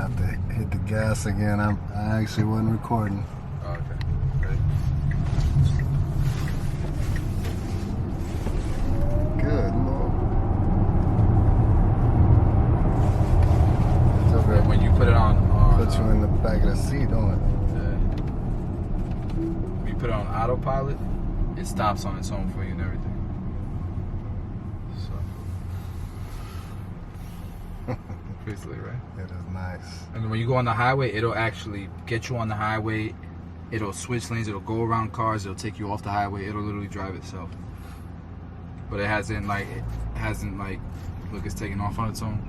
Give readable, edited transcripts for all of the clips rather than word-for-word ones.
have to hit the gas again. I actually wasn't recording. Oh, okay. Great. Good Lord. So when you put it on Put you in the back of the seat, don't it? When you put it on autopilot, it stops on its own for you and everything. So basically, right? It is nice. And when you go on the highway, it'll actually get you on the highway. It'll switch lanes. It'll go around cars. It'll take you off the highway. It'll literally drive itself. But it hasn't like look, it's taking off on its own.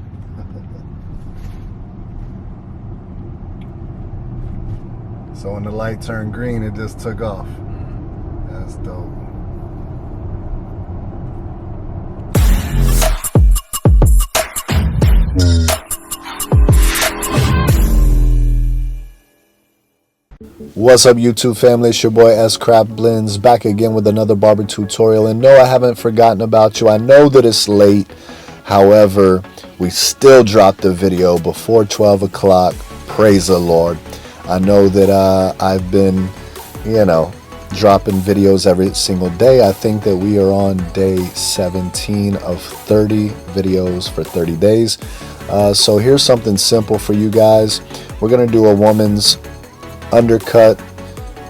So when the light turned green, it just took off. That's dope. What's up, YouTube family? It's your boy S.Craft Blends back again with another barber tutorial. And no, I haven't forgotten about you. I know that it's late. However, we still dropped the video before 12 o'clock. Praise the Lord. I know that I've been, dropping videos every single day. I think that we are on day 17 of 30 videos for 30 days. So here's something simple for you guys. We're going to do a woman's undercut,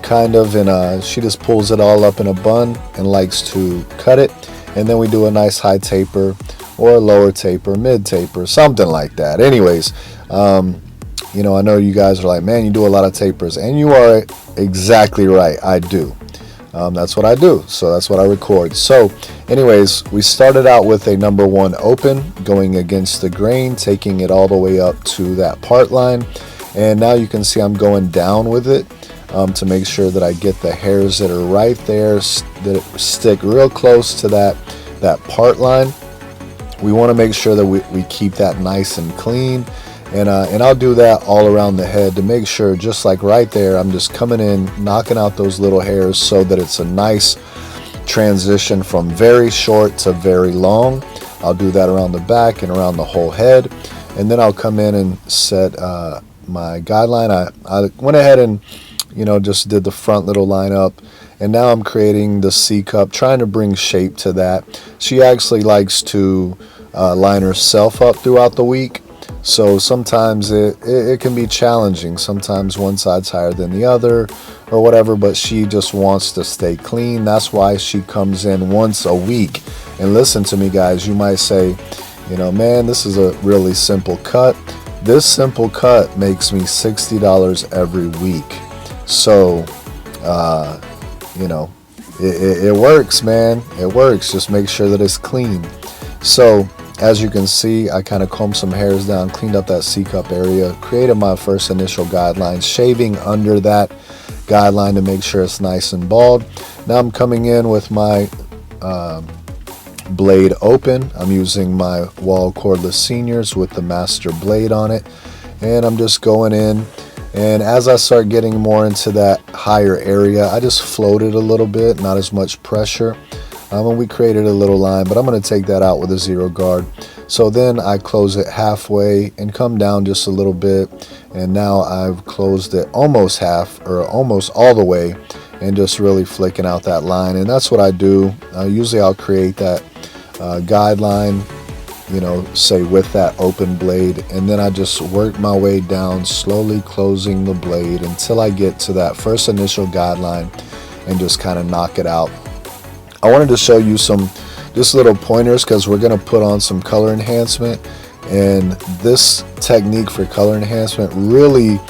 kind of, and she just pulls it all up in a bun and likes to cut it. And then we do a nice high taper or a lower taper, mid taper, something like that. Anyways, I know you guys are like, man, you do a lot of tapers, and you are exactly right. I do. That's what I do. So that's what I record. So anyways, we started out with a number 1 open, going against the grain, taking it all the way up to that part line. And now you can see I'm going down with it to make sure that I get the hairs that are right there, that stick real close to that part line. We want to make sure that we keep that nice and clean. And I'll do that all around the head to make sure, just like right there, I'm just coming in, knocking out those little hairs so that it's a nice transition from very short to very long. I'll do that around the back and around the whole head. And then I'll come in and set my guideline. I went ahead and, just did the front little line up. And now I'm creating the C cup, trying to bring shape to that. She actually likes to line herself up throughout the week. So sometimes it can be challenging. Sometimes one side's higher than the other or whatever, but she just wants to stay clean. That's why she comes in once a week. And listen to me, guys, you might say, man, this is a really simple cut. This simple cut makes me $60 every week. So, it works, man. It works. Just make sure that it's clean. So, as you can see, I kind of combed some hairs down, cleaned up that C-cup area, created my first initial guideline, shaving under that guideline to make sure it's nice and bald. Now I'm coming in with my blade open. I'm using my Wall Cordless Seniors with the master blade on it. And I'm just going in. And as I start getting more into that higher area, I just float it a little bit, not as much pressure. And we created a little line, but I'm going to take that out with a 0 guard. So then I close it halfway and come down just a little bit. And now I've closed it almost half, or almost all the way, and just really flicking out that line. And that's what I do. Usually I'll create that guideline, say with that open blade. And then I just work my way down, slowly closing the blade until I get to that first initial guideline and just kind of knock it out. I wanted to show you some just little pointers because we're going to put on some color enhancement, and this technique for color enhancement really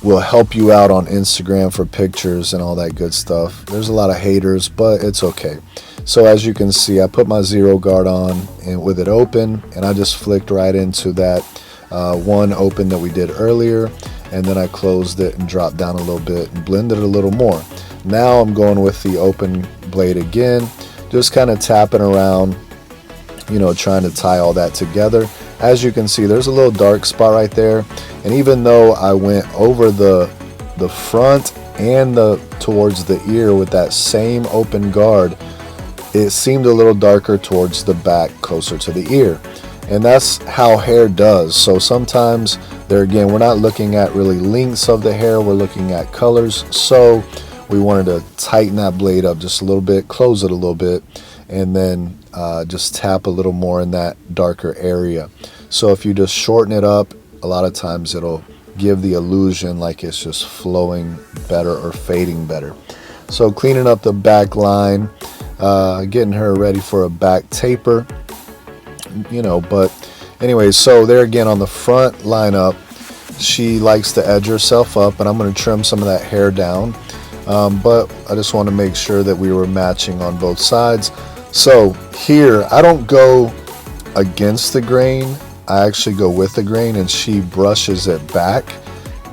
will help you out on Instagram for pictures and all that good stuff. There's a lot of haters, but it's okay. So as you can see, I put my 0 guard on and with it open, and I just flicked right into that one open that we did earlier. And then I closed it and dropped down a little bit and blended it a little more. Now I'm going with the open blade again, just kind of tapping around, trying to tie all that together. As you can see, there's a little dark spot right there. And even though I went over the front and towards the ear with that same open guard, it seemed a little darker towards the back, closer to the ear. And that's how hair does. So sometimes there again, we're not looking at really lengths of the hair, we're looking at colors. So we wanted to tighten that blade up just a little bit, close it a little bit, and then just tap a little more in that darker area. So if you just shorten it up, a lot of times it'll give the illusion like it's just flowing better or fading better. So cleaning up the back line, getting her ready for a back taper. But anyway, so there again on the front lineup, she likes to edge herself up, and I'm going to trim some of that hair down, but I just want to make sure that we were matching on both sides. So here I don't go against the grain, I actually go with the grain, and she brushes it back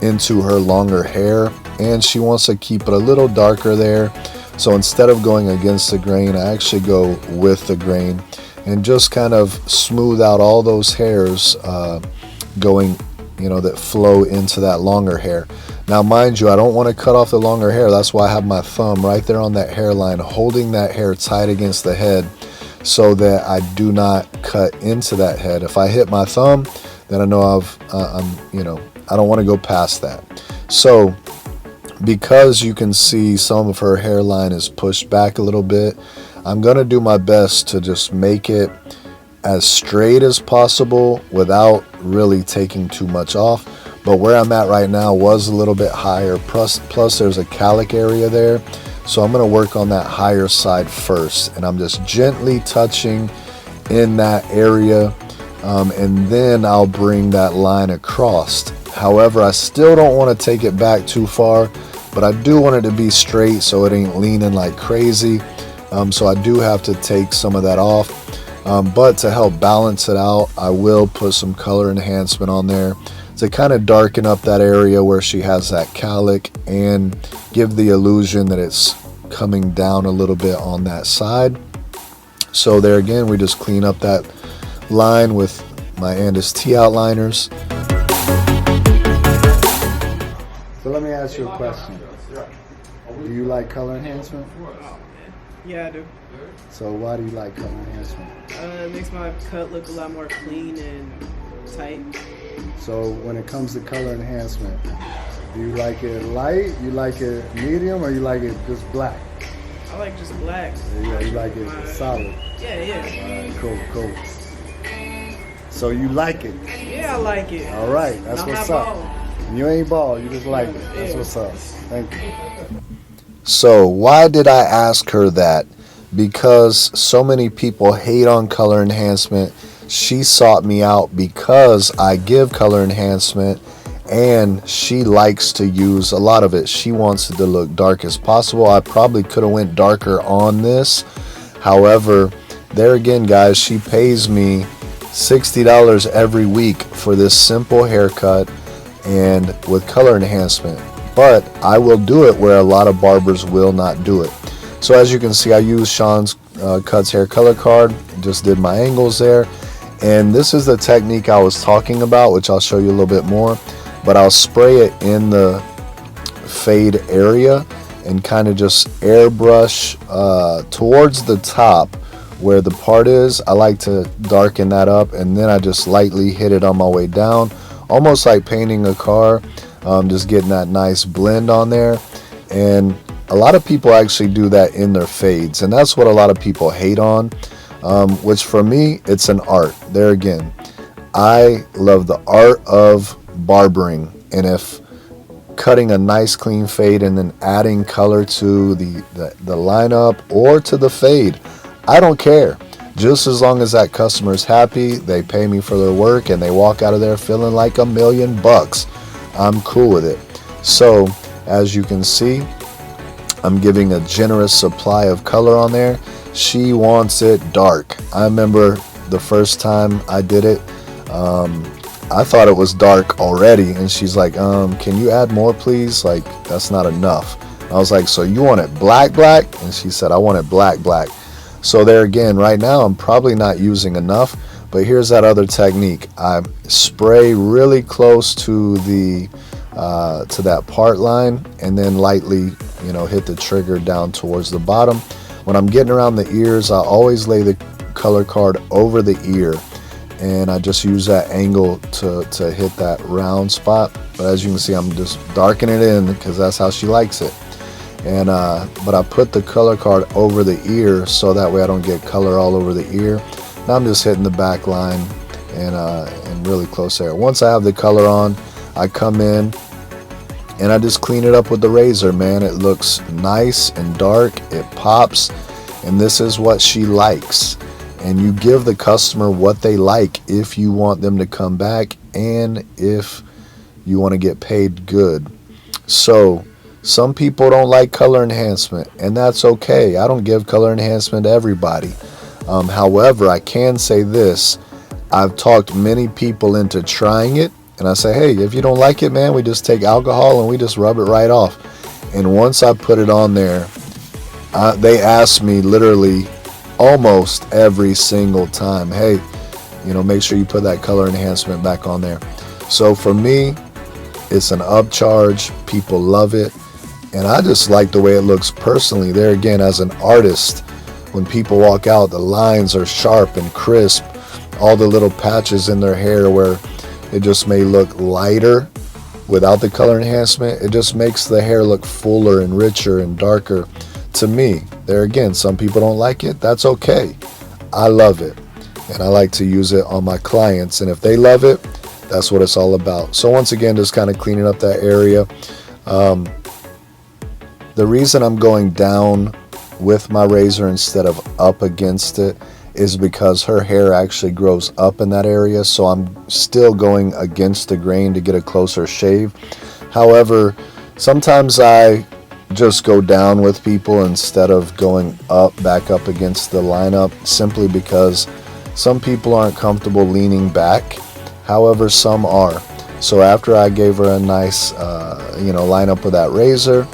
into her longer hair, and she wants to keep it a little darker there. So instead of going against the grain, I actually go with the grain and just kind of smooth out all those hairs going, that flow into that longer hair. Now, mind you, I don't want to cut off the longer hair. That's why I have my thumb right there on that hairline, holding that hair tight against the head so that I do not cut into that head. If I hit my thumb, then I know I don't want to go past that. So because you can see some of her hairline is pushed back a little bit, I'm going to do my best to just make it as straight as possible without really taking too much off. But where I'm at right now was a little bit higher, plus there's a cowlick area there. So I'm going to work on that higher side first, and I'm just gently touching in that area, and then I'll bring that line across. However, I still don't want to take it back too far, but I do want it to be straight so it ain't leaning like crazy. So I do have to take some of that off, but to help balance it out, I will put some color enhancement on there to kind of darken up that area where she has that cowlick and give the illusion that it's coming down a little bit on that side. So there again, we just clean up that line with my Andis T outliners. So let me ask you a question. Do you like color enhancement? Yeah, I do. So why do you like color enhancement? It makes my cut look a lot more clean and tight. So when it comes to color enhancement, do you like it light, you like it medium, or you like it just black? I like just black. Yeah, you like it solid. Yeah. Alright, cool. So you like it? Yeah, I like it. Alright, that's what's up. Bald. You ain't bald, you just like it. That's what's up. Thank you. So why did I ask her that? Because so many people hate on color enhancement. She sought me out because I give color enhancement, and she likes to use a lot of it. She wants it to look dark as possible. I probably could have went darker on this. However, there again, guys, she pays me $60 every week for this simple haircut and with color enhancement. But I will do it where a lot of barbers will not do it. So as you can see, I used Sean's Cuts hair color card, just did my angles there. And this is the technique I was talking about, which I'll show you a little bit more. But I'll spray it in the fade area and kind of just airbrush towards the top where the part is. I like to darken that up, and then I just lightly hit it on my way down, almost like painting a car, just getting that nice blend on there. And a lot of people actually do that in their fades, and that's what a lot of people hate on, which for me, it's an art. There again, I love the art of barbering, and if cutting a nice clean fade and then adding color to the lineup or to the fade, I don't care. Just as long as that customer is happy, they pay me for their work, and they walk out of there feeling like $1 million, I'm cool with it. So as you can see, I'm giving a generous supply of color on there. She wants it dark. I remember the first time I did it, I thought it was dark already, and she's like, can you add more please? Like, that's not enough. I was like, so you want it black? And she said, I want it black. So there again, right now I'm probably not using enough, but here's that other technique. I spray really close to the to that part line, and then lightly, hit the trigger down towards the bottom. When I'm getting around the ears, I always lay the color card over the ear, and I just use that angle to hit that round spot. But as you can see, I'm just darkening it in because that's how she likes it. And but I put the color card over the ear so that way I don't get color all over the ear. Now I'm just hitting the back line and really close there. Once I have the color on, I come in and I just clean it up with the razor, man. It looks nice and dark, it pops, and this is what she likes. And you give the customer what they like if you want them to come back and if you want to get paid good. So some people don't like color enhancement, and that's okay. I don't give color enhancement to everybody. However, I can say this. I've talked many people into trying it, and I say, hey, if you don't like it, man, we just take alcohol and we just rub it right off. And once I put it on there, they ask me literally almost every single time, hey, make sure you put that color enhancement back on there. So for me, it's an upcharge. People love it. And I just like the way it looks personally. There again, as an artist, when people walk out, the lines are sharp and crisp. All the little patches in their hair where it just may look lighter without the color enhancement, it just makes the hair look fuller and richer and darker to me. There again, some people don't like it. That's okay. I love it. And I like to use it on my clients. And if they love it, that's what it's all about. So once again, just kind of cleaning up that area. The reason I'm going down with my razor instead of up against it is because her hair actually grows up in that area, so I'm still going against the grain to get a closer shave. However, sometimes I just go down with people instead of going back up against the lineup, simply because some people aren't comfortable leaning back. However, some are. So after I gave her a nice lineup with that razor,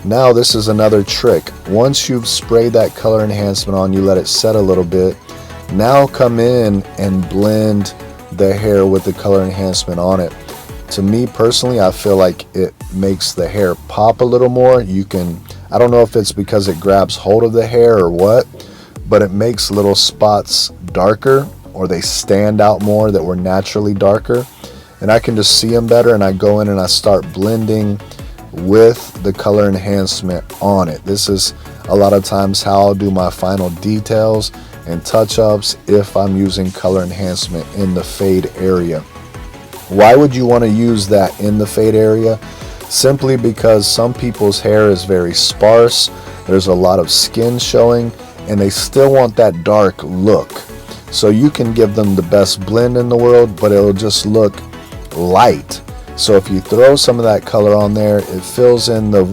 now this is another trick. Once you've sprayed that color enhancement on, you let it set a little bit. Now come in and blend the hair with the color enhancement on it. To me personally, I feel like it makes the hair pop a little more. I don't know if it's because it grabs hold of the hair or what, but it makes little spots darker, or they stand out more that were naturally darker. And I can just see them better, and I go in and I start blending with the color enhancement on it. This is a lot of times how I'll do my final details and touch-ups if I'm using color enhancement in the fade area. Why would you want to use that in the fade area? Simply because some people's hair is very sparse, there's a lot of skin showing, and they still want that dark look. So you can give them the best blend in the world, but it'll just look light. So if you throw some of that color on there, it fills in the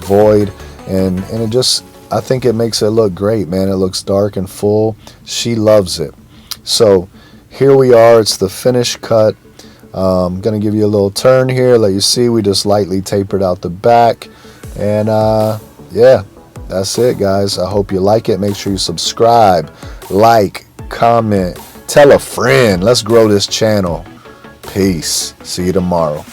void, and it just, I think it makes it look great, man. It looks dark and full. She loves it. So here we are. It's the finished cut. I'm going to give you a little turn here. Let you see we just lightly tapered out the back. And yeah, that's it, guys. I hope you like it. Make sure you subscribe, like, comment, tell a friend. Let's grow this channel. Peace. See you tomorrow.